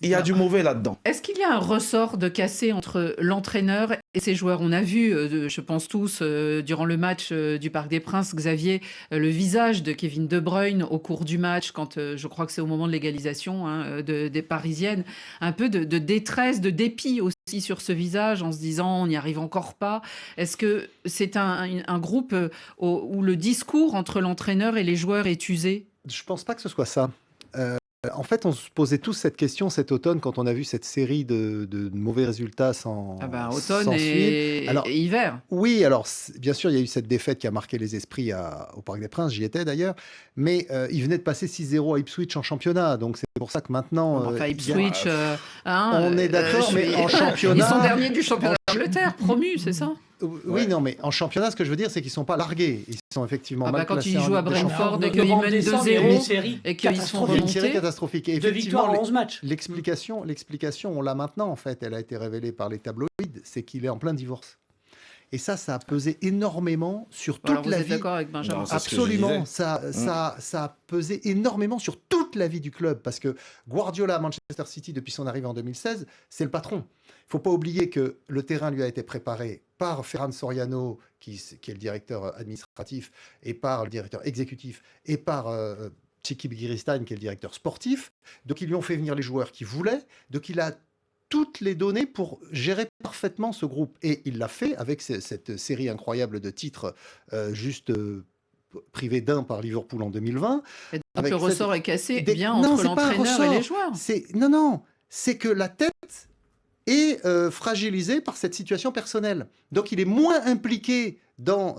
Il y a du mauvais là-dedans. Est-ce qu'il y a un ressort de cassé entre l'entraîneur et ses joueurs? On a vu, je pense tous, durant le match du Parc des Princes, Xavier, le visage de Kevin De Bruyne au cours du match, quand je crois que c'est au moment de l'égalisation des Parisiennes, un peu de détresse, de dépit aussi sur ce visage, en se disant on n'y arrive encore pas. Est-ce que c'est un groupe où le discours entre l'entraîneur et les joueurs est usé? Je pense pas que ce soit ça. En fait, on se posait tous cette question cet automne quand on a vu cette série de mauvais résultats sans Automne sans suite. Alors, et hiver. oui, alors bien sûr, il y a eu cette défaite qui a marqué les esprits au Parc des Princes, j'y étais d'ailleurs, mais ils venaient de passer 6-0 à Ipswich en championnat, donc c'est pour ça que maintenant... Enfin, Ipswich, on est d'accord, mais en championnat... Ils sont derniers du championnat d'Angleterre, promus, c'est ça? Oui, non, mais en championnat, ce que je veux dire, c'est qu'ils ne sont pas largués. Ils sont effectivement mal quand classés ils jouent à Ligue des Champions. Brentford et qu'ils mènent 2-0 et qu'ils sont Il y a une série remontés. catastrophique. Et 2 victoires en 11 matchs. L'explication, on l'a maintenant, en fait. Elle a été révélée par les tabloïds. C'est qu'il est en plein divorce. Et ça a pesé énormément sur toute Alors, la vous êtes vie. d'accord avec Benjamin? Non, c'est ce que je Absolument, disais. ça a pesé énormément sur toute la vie du club, parce que Guardiola à Manchester City, depuis son arrivée en 2016, c'est le patron. Il ne faut pas oublier que le terrain lui a été préparé par Ferran Soriano, qui est le directeur administratif, et par le directeur exécutif, et par Txiki Begiristain, qui est le directeur sportif. Donc ils lui ont fait venir les joueurs qu'il voulait, donc il a toutes les données pour gérer parfaitement ce groupe. Et il l'a fait avec cette série incroyable de titres privé d'un par Liverpool en 2020. Et donc le ressort est cassé bien entre c'est pas un l'entraîneur et les ressort. joueurs. Non, c'est que la tête est fragilisée par cette situation personnelle. Donc il est moins impliqué dans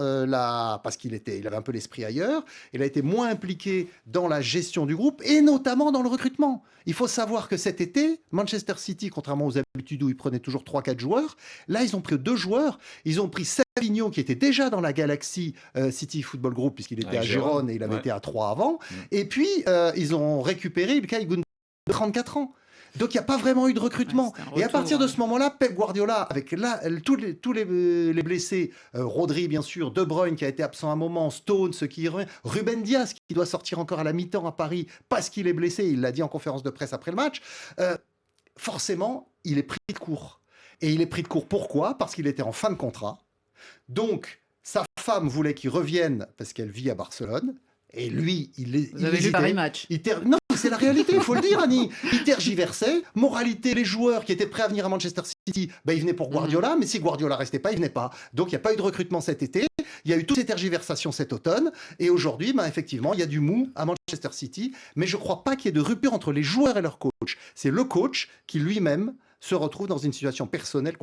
parce qu'il avait un peu l'esprit ailleurs, il a été moins impliqué dans la gestion du groupe et notamment dans le recrutement. Il faut savoir que cet été, Manchester City, contrairement aux habitudes où ils prenaient toujours 3-4 joueurs, là ils ont pris 2 joueurs, ils ont pris Savinho qui était déjà dans la Galaxy City Football Group puisqu'il était à Gérone et il avait été à 3 avant, et puis ils ont récupéré Ilkay Gundogan de 34 ans. Donc il n'y a pas vraiment eu de recrutement. Et à partir de ce moment-là, Pep Guardiola, avec tous les blessés, Rodri bien sûr, De Bruyne qui a été absent un moment, Stones qui revient, Ruben Dias qui doit sortir encore à la mi-temps à Paris parce qu'il est blessé, il l'a dit en conférence de presse après le match, forcément, il est pris de court. Et il est pris de court pourquoi? Parce qu'il était en fin de contrat. Donc, sa femme voulait qu'il revienne parce qu'elle vit à Barcelone. Et lui, Vous avez vu Paris Match? Non, c'est la réalité, il faut le dire, Annie. Il tergiversait. Moralité, les joueurs qui étaient prêts à venir à Manchester City, ils venaient pour Guardiola, mais si Guardiola restait pas, ils venaient pas. Donc, il n'y a pas eu de recrutement cet été. Il y a eu toutes ces tergiversations cet automne. Et aujourd'hui, effectivement, il y a du mou à Manchester City. Mais je ne crois pas qu'il y ait de rupture entre les joueurs et leur coach. C'est le coach qui lui-même se retrouve dans une situation personnelle